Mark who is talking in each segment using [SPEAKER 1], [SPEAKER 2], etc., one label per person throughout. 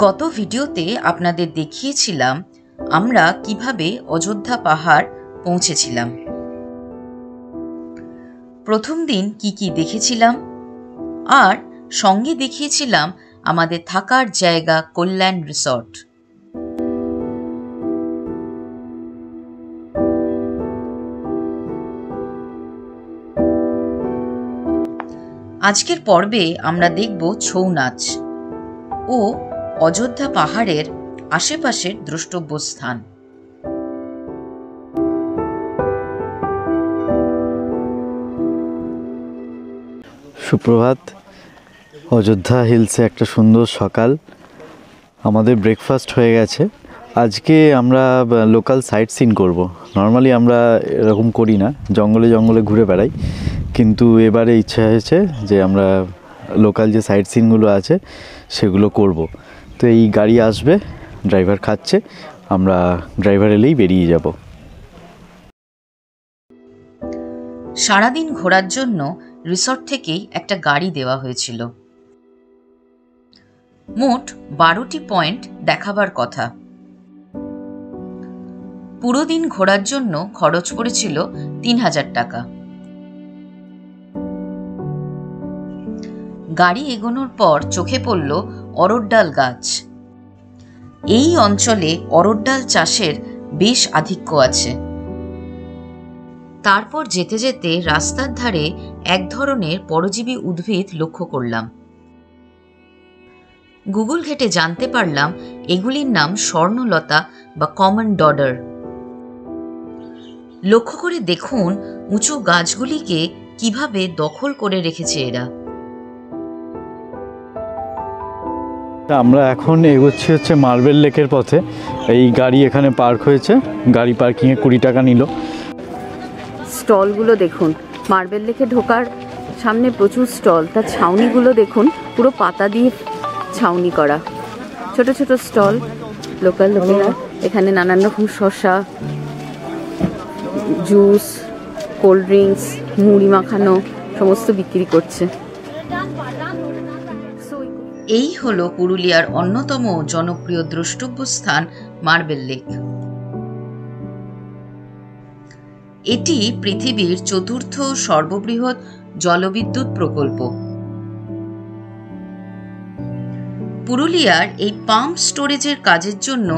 [SPEAKER 1] গত ভিডিওতে আপনাদের দেখিয়েছিলাম আমরা কিভাবে অযোধ্যা পাহাড় পৌঁছেছিলাম। প্রথম দিন কি কি দেখেছিলাম আর সঙ্গে দেখিয়েছিলাম আমাদের থাকার জায়গা কল্যাণ রিসর্ট। আজকের পর্বে আমরা দেখব ছৌ নাচ ও অযোধ্যা পাহাড়ের আশেপাশের দ্রষ্টব্য স্থান।
[SPEAKER 2] সুপ্রভাত। অযোধ্যা হিলসে একটা সুন্দর সকাল। আমাদের ব্রেকফাস্ট হয়ে গেছে। আজকে আমরা লোকাল সাইট সিন করব। নর্মালি আমরা এরকম করি না, জঙ্গলে জঙ্গলে ঘুরে বেড়াই, কিন্তু এবারে ইচ্ছা হয়েছে যে আমরা লোকাল যে সাইট সিনগুলো আছে সেগুলো করব। তো এই গাড়ি আসবে, ড্রাইভার খাচ্ছে, আমরা ড্রাইভার এলেই বেরিয়ে যাব।
[SPEAKER 1] সারাদিন ঘোরার জন্য রিসর্ট থেকেই একটা গাড়ি দেওয়া হয়েছিল। মোট 12টি পয়েন্ট দেখাবার কথা। পুরো দিন ঘোরার জন্য খরচ পড়েছিল 3000 টাকা। গাড়ি এগোনোর পর চোখে পড়ল অরড় ডাল গাছ। এই অঞ্চলে অরড় ডাল চাষের বেশ আধিক্য আছে। তারপর যেতে যেতে রাস্তার ধারে এক ধরনের পরজীবী উদ্ভিদ লক্ষ্য করলাম। গুগল ঘেটে জানতে পারলাম এগুলির নাম স্বর্ণলতা বা কমন ডডার। লক্ষ্য করে দেখুন উঁচু গাছগুলিকে কিভাবে দখল করে রেখেছে এরা।
[SPEAKER 2] আমরা এখন এগোচ্ছি হচ্ছে মার্বেল লেকের পথে। এই গাড়ি এখানে পার্ক হয়েছে, গাড়ি পার্কিংয়ে 20 টাকা নিল।
[SPEAKER 3] স্টলগুলো দেখুন, মার্বেল লেকে ঢোকার সামনে প্রচুর স্টল। তার ছাউনিগুলো দেখুন, পুরো পাতা দিয়ে ছাউনি করা, ছোট ছোট স্টল। লোকাল লোকেরা এখানে নানান রকম শসা, জুস, কোল্ড ড্রিঙ্কস, মুড়ি মাখানো সমস্ত বিক্রি করছে।
[SPEAKER 1] এই হলো পুরুলিয়ার অন্যতম জনপ্রিয় দ্রষ্টব্য স্থান মার্বেল লেক। এটি পৃথিবীর 4র্থ সর্ববৃহৎ জলবিদ্যুৎ প্রকল্প। পুরুলিয়ার এই পাম্প স্টোরেজের কাজের জন্য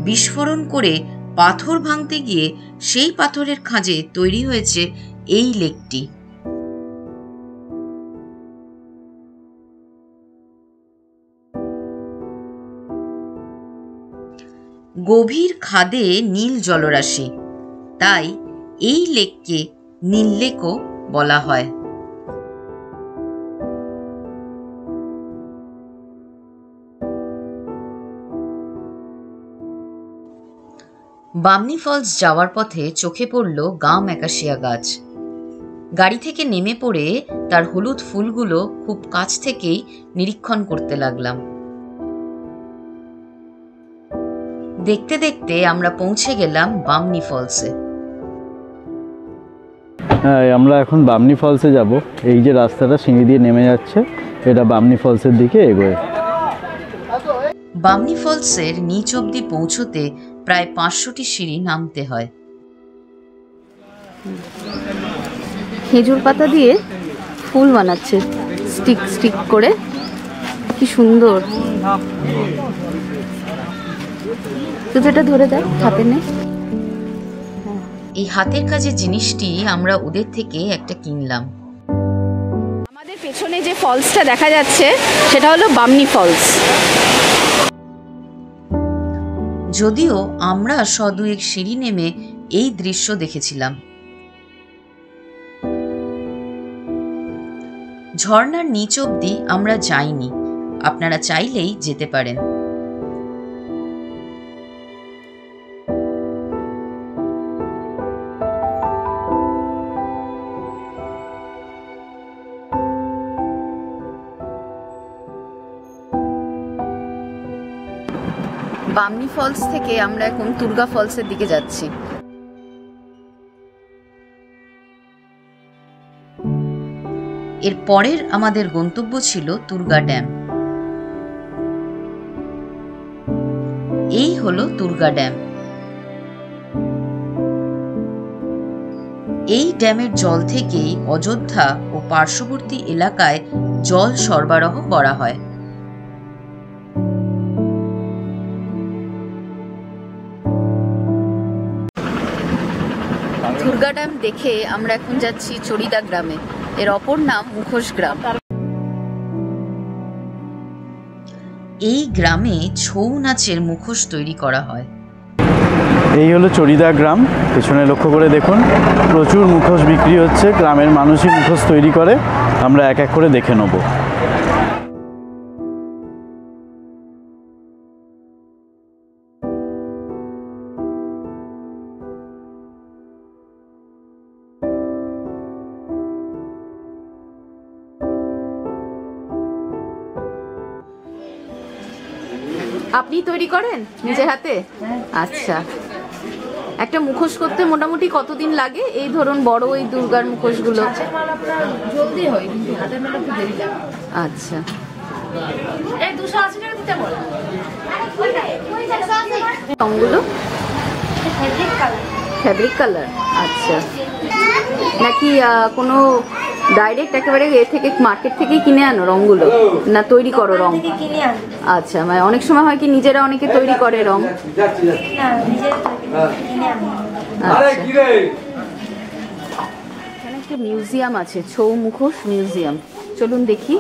[SPEAKER 1] বিস্ফোরণ করে পাথর ভাঙতে গিয়ে সেই পাথরের খাঁজে তৈরি হয়েছে এই লেকটি। গভীর খাদে নীল জলরাশি, তাই এই লেককে নীল লেকও বলা হয়। বামনি ফলস যাওয়ার পথে চোখে পড়ল গাম অ্যাকাশিয়া গাছ। গাড়ি থেকে নেমে পড়ে তার হলুদ ফুলগুলো খুব কাছ থেকেই নিরীক্ষণ করতে লাগলাম। দেখতে দেখতে আমরা পৌঁছে গেলাম বামনি ফলসে।
[SPEAKER 2] হ্যাঁ, আমরা এখন বামনি ফলসে যাব। এই যে রাস্তাটা সিঁড়ি দিয়ে নেমে যাচ্ছে, এটা বামনি ফলসের দিকে এগোয়।
[SPEAKER 1] বামনি ফলসের নিচ অবধি পৌঁছতে প্রায় 500টি সিঁড়ি নামতে হয়।
[SPEAKER 3] খেজুর পাতা দিয়ে ফুল বানাচ্ছে স্টিক স্টিক করে, কি সুন্দর। তো যেটা ধরে দেয় হাতে নে।
[SPEAKER 1] এই হাতের কাজের জিনিসটি আমরা ওদের থেকে একটা কিনলাম।
[SPEAKER 3] আমাদের পেছনে যে ফলসটা দেখা যাচ্ছে সেটা হলো বামনি ফলস।
[SPEAKER 1] যদিও আমরা সদুয়েক সিঁড়ি নেমে এই দৃশ্য দেখেছিলাম। ঝর্ণার নিচ অবধি আমরা যাইনি, আপনারা চাইলেই যেতে পারেন।
[SPEAKER 3] বামনি ফলস থেকে আমরা এখন তুর্গা ফলসের দিকে যাচ্ছি।
[SPEAKER 1] এর পরের আমাদের গন্তব্য ছিল তুর্গা ড্যাম। হলো দুর্গা ড্যাম। এই ড্যামের জল থেকেই অযোধ্যা ও পার্শ্ববর্তী এলাকায় জল সরবরাহ করা হয়।
[SPEAKER 3] দুর্গা ড্যাম দেখে আমরা এখন যাচ্ছি চড়িদা গ্রামে। এর অপর নাম মুখোশ গ্রাম।
[SPEAKER 1] এই গ্রামে ছৌ নাচের মুখোশ তৈরি করা হয়।
[SPEAKER 2] এই হলো চড়িদা গ্রাম। পেছনে লক্ষ্য করে দেখুন, প্রচুর মুখোশ বিক্রি হচ্ছে। গ্রামের মানুষই মুখোশ তৈরি করে। আমরা এক এক করে দেখে নেব।
[SPEAKER 3] আপনি তৈরি করেন নিজের হাতে? আচ্ছা, একটা মুখোশ করতে মোটামুটি কতদিন লাগে? এই ধরুন বড় এই দুর্গার মুখোশগুলো
[SPEAKER 4] জলদি হয়, কিন্তু হাতের মেলা একটু দেরি লাগে।
[SPEAKER 3] আচ্ছা,
[SPEAKER 4] এই 280 টাকা দিতে বল।
[SPEAKER 3] রঙগুলো
[SPEAKER 4] ফেব্রিক কালার।
[SPEAKER 3] Fabric colour. আচ্ছা, নাকি কোনো ডাইরেক্ট একেবারে এ থেকে মার্কেট থেকেই কিনে আনো রঙগুলো, না তৈরি করো রং?
[SPEAKER 4] কিনে আনো।
[SPEAKER 3] আচ্ছা, মানে অনেক সময় হয় কি নিজেরা অনেকে তৈরি করে রং?
[SPEAKER 4] না, নিজে কিনে আনো।
[SPEAKER 3] আচ্ছা। এখানে একটা মিউজিয়াম আছে, ছৌ মুখোশ মিউজিয়াম। চলুন দেখি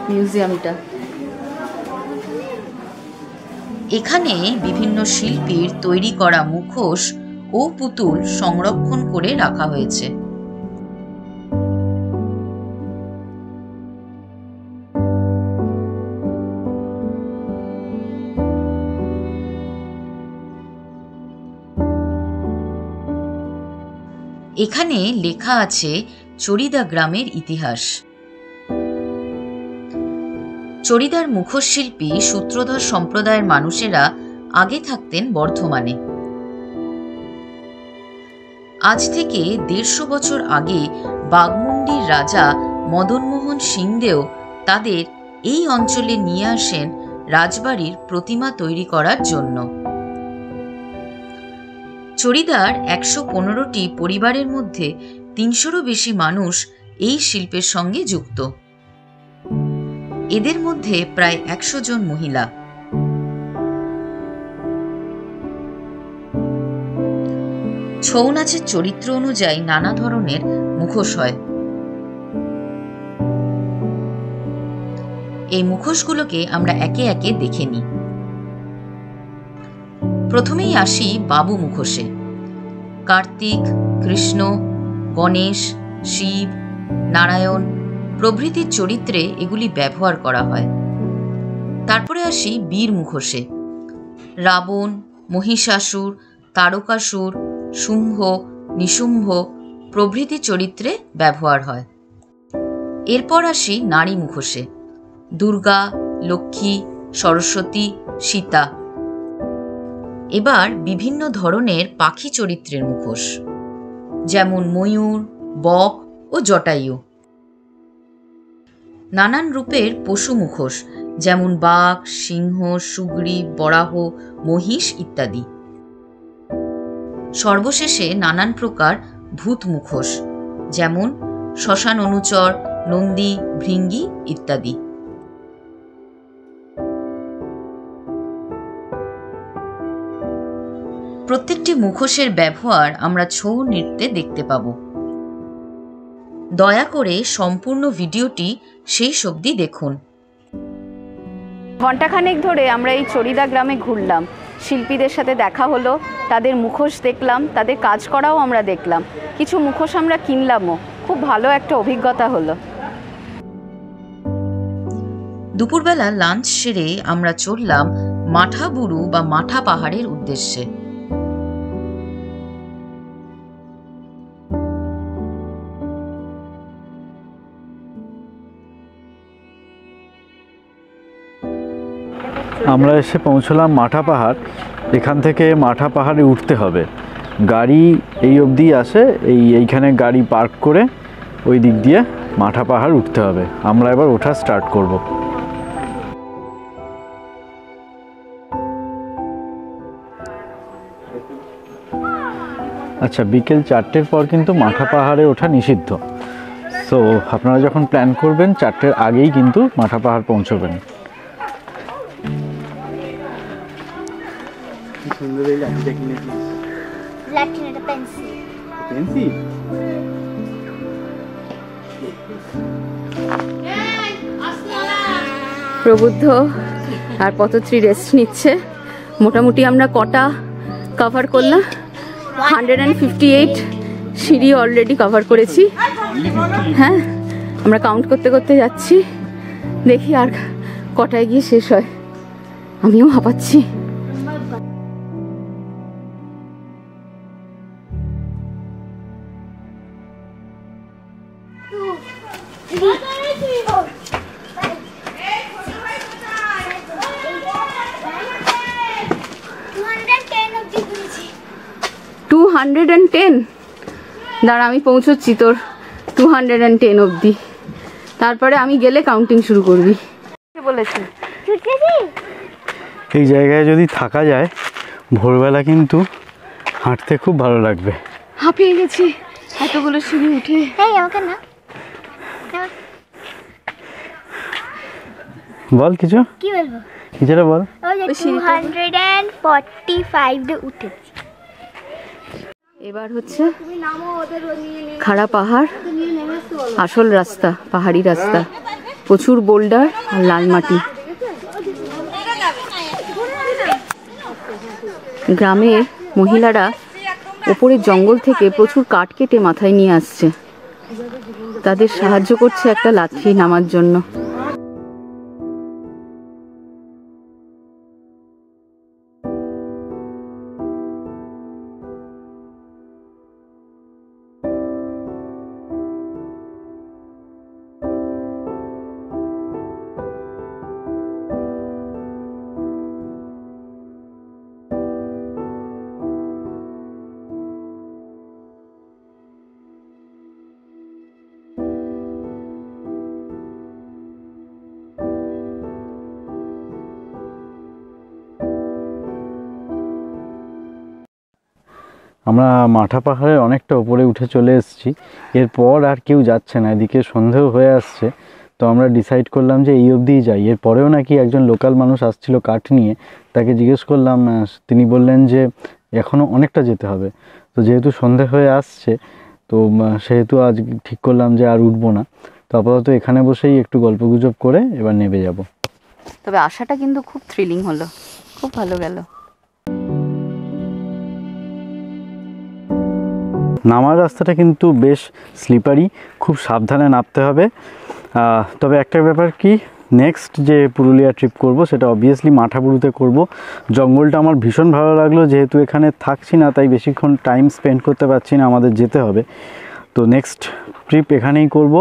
[SPEAKER 3] মিউজিয়ামটা।
[SPEAKER 1] এখানে বিভিন্ন শিল্পীর তৈরি করা মুখোশ ও পুতুল সংরক্ষণ করে রাখা হয়েছে। এখানে লেখা আছে চড়িদা গ্রামের ইতিহাস। চড়িদার মুখোশ শিল্পী সূত্রধর সম্প্রদায়ের মানুষেরা আগে থাকতেন বর্ধমানে। আজ থেকে 150 বছর আগে বাগমুন্ডির রাজা মদনমোহন সিংদেও তাদের এই অঞ্চলে নিয়ে আসেন রাজবাড়ির প্রতিমা তৈরি করার জন্য। চড়িদার 115টি পরিবারের মধ্যে 300রও বেশি মানুষ এই শিল্পের সঙ্গে যুক্ত। এদের মধ্যে প্রায় 100 জন মহিলা। ছৌ নাচের চরিত্র অনুযায়ী নানা ধরনের মুখোশ হয়। এই মুখোশগুলোকে আমরা একে একে দেখে নিই। প্রথমেই আসি বাবু মুখোশে। কার্তিক, কৃষ্ণ, গণেশ, শিব, নারায়ণ প্রভৃতির চরিত্রে এগুলি ব্যবহার করা হয়। তারপরে আসি বীর মুখোশে। রাবণ, মহিষাসুর, তারকাসুর, শুম্ভ, নিশুম্ভ প্রভৃতি চরিত্রে ব্যবহার হয়। এরপর আসি নারী মুখোশে। দুর্গা, লক্ষ্মী, সরস্বতী, সীতা। এবার বিভিন্ন ধরনের পাখি চরিত্রের মুখোশ, যেমন ময়ূর, বক ও জটায়ু। নানান রূপের পশু মুখোশ, যেমন বাঘ, সিংহ, সুগ্রীব, বরাহ, মহিষ ইত্যাদি। সর্বশেষে নানান প্রকার ভূত মুখোশ, যেমন শ্মশান অনুচর, নন্দী, ভৃঙ্গি ইত্যাদি। প্রত্যেকটি মুখোশের ব্যবহার আমরা ছৌ নৃত্যে দেখতে পাব। দয়া করে সম্পূর্ণ ভিডিওটি শেষ অবধি দেখুন।
[SPEAKER 3] ঘণ্টাখানেক ধরে আমরা এই চড়িদা গ্রামে ঘুরলাম, শিল্পীদের সাথে দেখা হলো, তাদের মুখোশ দেখলাম, তাদের কাজ করাও আমরা দেখলাম, কিছু মুখোশ আমরা কিনলামও। খুব ভালো একটা অভিজ্ঞতা হলো।
[SPEAKER 1] দুপুরবেলা লাঞ্চ সেরে আমরা চললাম মাঠাবুরু বা মাঠা পাহাড়ের উদ্দেশ্যে।
[SPEAKER 2] আমরা এসে পৌঁছলাম মাঠা পাহাড়। এখান থেকে মাঠা পাহাড়ে উঠতে হবে। গাড়ি এই অবধি আসে, এইখানে গাড়ি পার্ক করে ওই দিক দিয়ে মাঠা পাহাড় উঠতে হবে। আমরা এবার ওঠা স্টার্ট করব। আচ্ছা, বিকেল 4টের পর কিন্তু মাঠা পাহাড়ে ওঠা নিষিদ্ধ। সো আপনারা যখন প্ল্যান করবেন 4টের আগেই কিন্তু মাঠা পাহাড় পৌঁছবেন। সুন্দর এই লাঠিটা কিনেছি।
[SPEAKER 5] লাঠি না, পেন্সিল।
[SPEAKER 2] পেন্সিল?
[SPEAKER 3] প্রবুদ্ধ আর পথশ্রী রেস্ট নিচ্ছে। মোটামুটি আমরা কটা কভার করলাম? 158 সিঁড়ি অলরেডি কভার করেছি। হ্যাঁ, আমরা কাউন্ট করতে করতে যাচ্ছি, দেখি আর কটায় গিয়ে শেষ হয়। আমিও হাঁপাচ্ছি। টু 210? দাঁড়া, আমি পৌঁছচ্ছি তোর 210 অবধি, তারপরে আমি গেলে কাউন্টিং শুরু করবি। বলেছি
[SPEAKER 2] এই জায়গায় যদি থাকা যায় ভোরবেলা কিন্তু হাঁটতে খুব ভালো লাগবে।
[SPEAKER 3] হাঁপিয়ে গেছি এতগুলো সিঁড়ি উঠে।
[SPEAKER 5] এই আমাকে না,
[SPEAKER 2] বল কিছু,
[SPEAKER 5] কি বলবো?
[SPEAKER 2] কিছুটা বল।
[SPEAKER 5] ওই যে 245 উঠেছি।
[SPEAKER 3] এবার হচ্ছে খাড়া পাহাড়, আসল রাস্তা, পাহাড়ি রাস্তা, প্রচুর বোল্ডার আর লাল মাটি। গ্রামের মহিলারা ওপরের জঙ্গল থেকে প্রচুর কাঠ কেটে মাথায় নিয়ে আসছে, তাদের সাহায্য করছে একটা লাঠি নামার জন্য।
[SPEAKER 2] আমরা মাঠা পাহাড়ের অনেকটা উপরে উঠে চলে এসেছি, এরপর আর কেউ যাচ্ছে না, এদিকে সন্ধেও হয়ে আসছে। তো আমরা ডিসাইড করলাম যে এই অবধিই যাই। এরপরেও নাকি একজন লোকাল মানুষ আসছিল কাঠ নিয়ে, তাকে জিজ্ঞেস করলাম, তিনি বললেন যে এখনও অনেকটা যেতে হবে। তো যেহেতু সন্ধে হয়ে আসছে, তো সেহেতু আজ ঠিক করলাম যে আর উঠবো না। তো আপাতত এখানে বসেই একটু গল্পগুজব করে এবার নেমে যাব।
[SPEAKER 3] তবে আশাটা কিন্তু খুব থ্রিলিং হলো, খুব ভালো গেল।
[SPEAKER 2] নামার রাস্তাটা কিন্তু বেশ স্লিপারি, খুব সাবধানে নামতে হবে। তবে একটা ব্যাপার কি, নেক্সট যে পুরুলিয়া ট্রিপ করব সেটা অবভিয়াসলি মাঠাবুরুতে করব। জঙ্গলটা আমার ভীষণ ভালো লাগলো, যেহেতু এখানে থাকছি না তাই বেশিক্ষণ টাইম স্পেন্ড করতে পারছি না, আমাদের যেতে হবে। তো নেক্সট ট্রিপ এখানেই করব।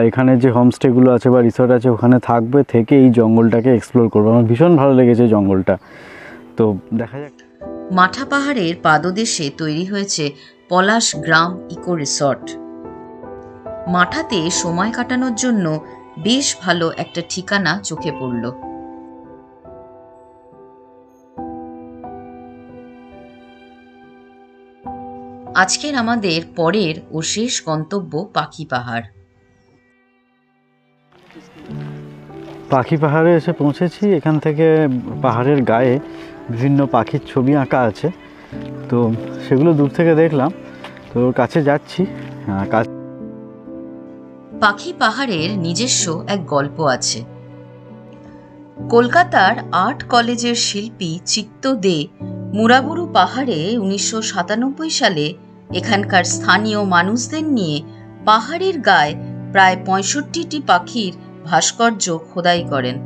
[SPEAKER 2] এখানে যে হোমস্টেগুলো আছে বা রিসর্ট আছে ওখানে থাকবে, থেকে এই জঙ্গলটাকে এক্সপ্লোর করবো। আমার ভীষণ ভালো লেগেছে জঙ্গলটা। তো দেখা যাক।
[SPEAKER 1] মাঠা পাহাড়ের পাদদেশে তৈরি হয়েছে পলাশ গ্রাম ইকো রিসর্ট। মাঠাতে সময় কাটানোর জন্য বেশ ভালো একটা ঠিকানা চোখে পড়ল। আজকের আমাদের পরের ও শেষ গন্তব্য পাখি পাহাড়।
[SPEAKER 2] পাখি পাহাড়ে এসে পৌঁছেছি। এখান থেকে পাহাড়ের গায়ে বিভিন্ন পাখির ছবি আঁকা আছে, তো সেগুলো দূর থেকে দেখলাম। তো কাছে যাচ্ছি।
[SPEAKER 1] পাখি পাহাড়ের নিজস্ব এক গল্প আছে। কলকাতার আর্ট কলেজের শিল্পী চিত্ত দে মুরাবুরু পাহাড়ে 1997 সালে এখানকার স্থানীয় মানুষদের নিয়ে পাহাড়ের গায়ে প্রায় 65টি পাখির ভাস্কর্য খোদাই করেন।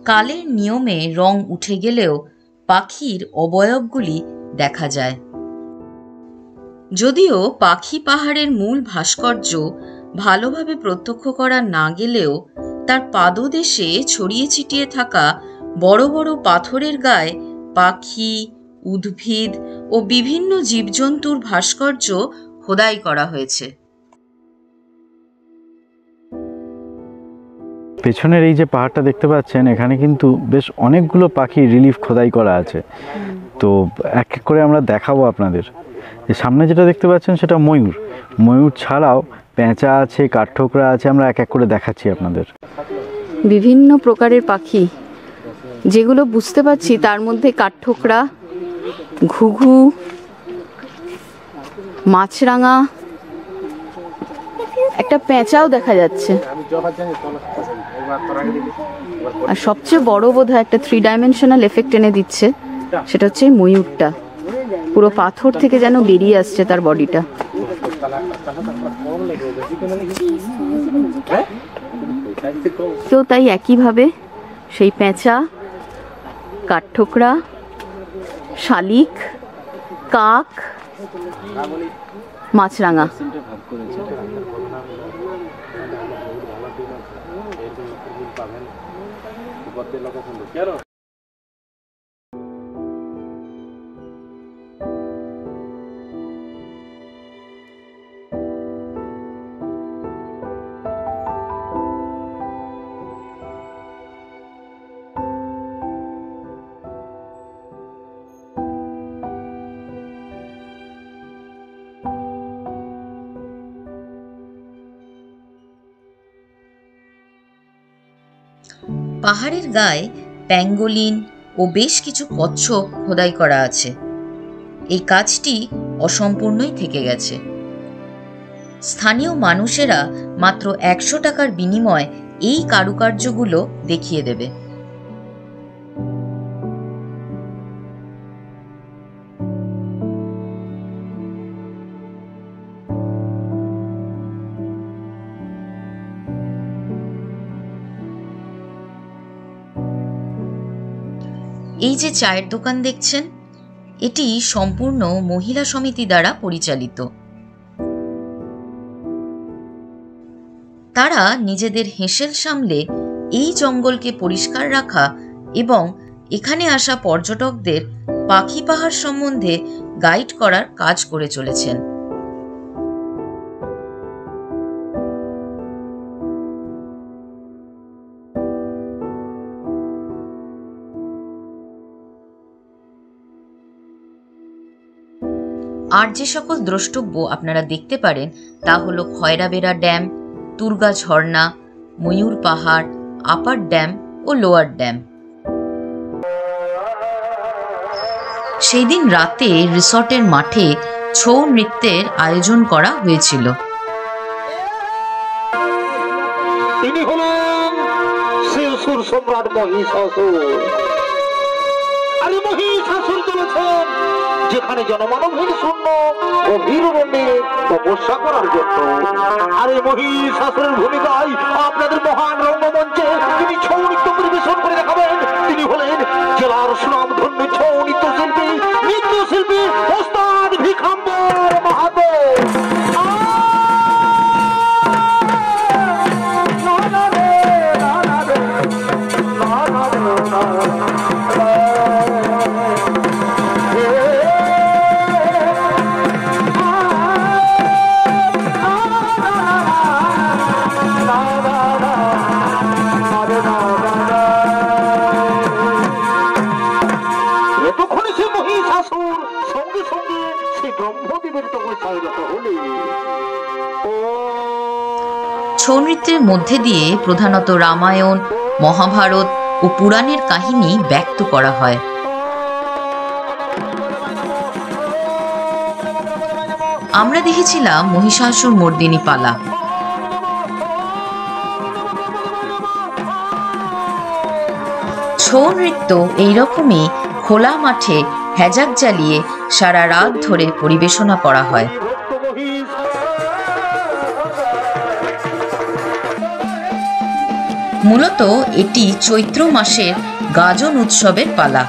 [SPEAKER 1] কালের নিয়মে রং উঠে গেলেও পাখির অবয়বগুলি দেখা যায়। যদিও পাখি পাহাড়ের মূল ভাস্কর্য ভালোভাবে প্রত্যক্ষ করা না গেলেও তার পাদদেশে ছড়িয়ে ছিটিয়ে থাকা বড় বড় পাথরের গায়ে পাখি, উদ্ভিদ ও বিভিন্ন জীবজন্তুর ভাস্কর্য খোদাই করা হয়েছে।
[SPEAKER 2] পেছনের এই যে পাহাড়টা দেখতে পাচ্ছেন, এখানে কিন্তু বেশ অনেকগুলো পাখি রিলিফ খোদাই করা আছে। তো এক এক করে আমরা দেখাবো আপনাদের। যে সামনে যেটা দেখতে পাচ্ছেন সেটা ময়ূর। ময়ূর ছাড়াও পেঁচা আছে, কাঠঠোকরা আছে, আমরা এক এক করে দেখাচ্ছি আপনাদের।
[SPEAKER 3] বিভিন্ন প্রকারের পাখি, যেগুলো বুঝতে পারছি তার মধ্যে কাঠঠোকরা, ঘুঘু, মাছরাঙা, একটা পেঁচাও দেখা যাচ্ছে। আর সবচেয়ে বড় বোধহয় একটা 3 ডাইমেনশনাল এফেক্ট এনে দিচ্ছে, সেটা হচ্ছে এই ময়ূরটা। পুরো পাথর থেকে যেন বেরিয়ে আসছে তার বডিটা। কেউ তাই একইভাবে সেই পেঁচা, কাঠঠোকরা, শালিক, কাক, মাছরাঙা,
[SPEAKER 1] পাহাড়ের গায়ে প্যাঙ্গোলিন ও বেশ কিছু কচ্ছপ খোদাই করা আছে। এই কাজটি অসম্পূর্ণই থেকে গেছে। স্থানীয় মানুষেরা মাত্র 100 টাকার বিনিময়ে এই কারুকার্যগুলো দেখিয়ে দেবে। এই যে চায়ের দোকান দেখছেন, এটি সম্পূর্ণ মহিলা সমিতি দ্বারা পরিচালিত। তারা নিজেদের হেঁসেল সামলে এই জঙ্গলকে পরিষ্কার রাখা এবং এখানে আসা পর্যটকদের পাখি পাহাড় সম্বন্ধে গাইড করার কাজ করে চলেছেন। আর যে সকল দ্রষ্টব্য আপনারা দেখতে পারেন তা হলো খয়রাবেড়া ড্যাম, তুরগা ঝর্ণা, ময়ূর পাহাড়, আপার ড্যাম ও লোয়ার ড্যাম। সেই দিন রাতে রিসর্টের মাঠে ছৌ নৃত্যের আয়োজন করা হয়েছিল।
[SPEAKER 6] তিনি হলেন শিবসুর সম্রাট মহিষাসুর। আরে মহিষাসুর চলেছেন যেখানে জনমানবহীন শূন্য গভীর অরণ্যে তপস্যা করার জন্য। আরে মহিষাসুরের ভূমিকায় আপনাদের মহান রঙ্গমঞ্চে তিনি ছৌ নৃত্য পরিবেশন করে দেখাবেন। তিনি হলেন জেলার সুনামধন্য ছৌ নৃত্যশিল্পী ওস্তাদ ভিখাম্বর মাহাতো।
[SPEAKER 1] ছৌ নৃত্যের মধ্যে দিয়ে প্রধানত রামায়ণ, মহাভারত ও পুরাণের কাহিনী ব্যক্ত করা হয়। আমরা দেখেছিলাম মহিষাসুর মর্দিনী পালা। ছৌ নৃত্য এইরকমই খোলা মাঠে হ্যাজাক জ্বালিয়ে সারা রাত ধরে পরিবেশনা করা হয়। মূলত এটি চৈত্র মাসের গাজন উৎসবের পালা।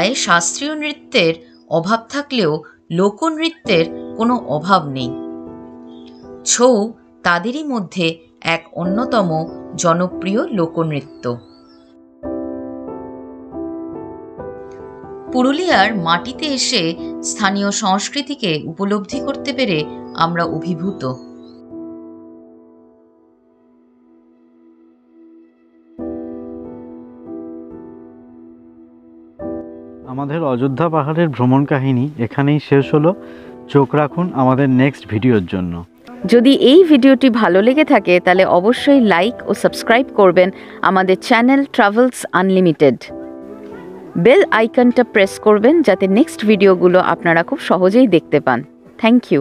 [SPEAKER 1] পুরুলিয়ায় শাস্ত্রীয় নৃত্যের অভাব থাকলেও লোকনৃত্যের কোনো অভাব নেই। ছৌ তাদেরই মধ্যে এক অন্যতম জনপ্রিয় লোকনৃত্য। পুরুলিয়ার মাটিতে এসে স্থানীয় সংস্কৃতিকে উপলব্ধি করতে পেরে আমরা অভিভূত।
[SPEAKER 2] আমাদের অযোধ্যা পাহাড়ের ভ্রমণ কাহিনী এখানেই শেষ হলো। চোখ রাখুন আমাদের নেক্সট ভিডিওর জন্য।
[SPEAKER 3] যদি এই ভিডিওটি ভালো লেগে থাকে তাহলে অবশ্যই লাইক ও সাবস্ক্রাইব করবেন আমাদের চ্যানেল ট্রাভেলস আনলিমিটেড। বেল আইকনটা প্রেস করবেন যাতে নেক্সট ভিডিওগুলো আপনারা খুব সহজেই দেখতে পান। Thank you.